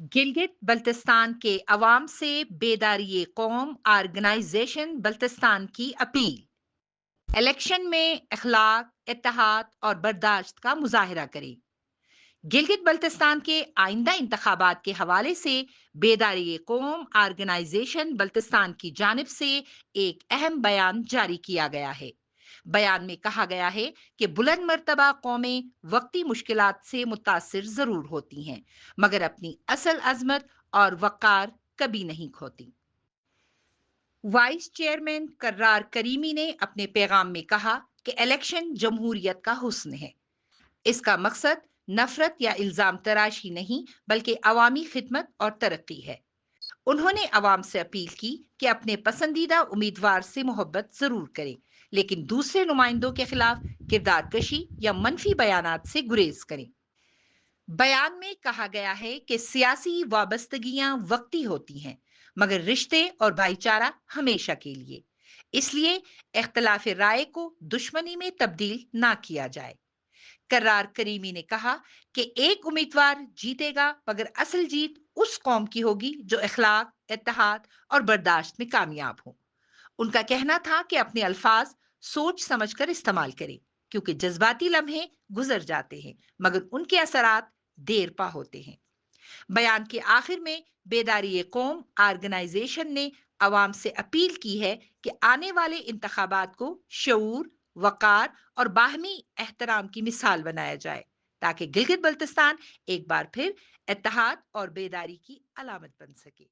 गिलगित बल्तिस्तान के अवाम से बेदारी कौम ऑर्गेनाइजेशन बल्तिस्तान की अपील। इलेक्शन में अखलाक, इत्तेहाद और बर्दाश्त का मुजाहरा करें। गिलगित बल्तिस्तान के आइंदा इंतखाबात के हवाले से बेदारी कौम ऑर्गेनाइजेशन बल्तिस्तान की जानिब से एक अहम बयान जारी किया गया है। बयान में कहा गया है कि बुलंद मर्तबा कौमें वक्ती मुश्किलात से मुतासिर जरूर होती हैं, मगर अपनी असल अजमत और वक़ार कभी नहीं खोती। वाइस चेयरमैन कर्रार करीमी ने अपने पैगाम में कहा कि इलेक्शन जमहूरियत का हुस्न है। इसका मकसद नफरत या इल्जाम तराशी नहीं, बल्कि अवामी खिदमत और तरक्की है। उन्होंने अवाम से अपील की कि अपने पसंदीदा उम्मीदवार से मोहब्बत जरूर करें, लेकिन दूसरे नुमाइंदों के खिलाफ किरदार कशी या मनफी बयानात से गुरेज करें। बयान में कहा गया है कि सियासी वाबस्तगियां वक्ती होती हैं, मगर रिश्ते और भाईचारा हमेशा के लिए। इसलिए इख्तलाफ राय को दुश्मनी में तब्दील ना किया जाए। करार करीमी ने कहा कि एक उम्मीदवार जीतेगा, मगर असल जीत उस कौम की होगी जो इखलाक, इत्तेहाद और बर्दाश्त में कामयाब हो। उनका कहना था कि अपने अल्फाज सोच समझकर इस्तेमाल करें, क्योंकि जज्बाती लम्हे गुजर जाते हैं, मगर उनके असरात देर पा होते हैं। बयान के आखिर में बेदारी कौम ऑर्गेनाइजेशन ने अवाम से अपील की है कि आने वाले इंतखाबात को शऊर, वकार और बाहमी एहतराम की मिसाल बनाया जाए, ताकि गिलगित बल्तिस्तान एक बार फिर इत्तेहाद और बेदारी की अलामत बन सके।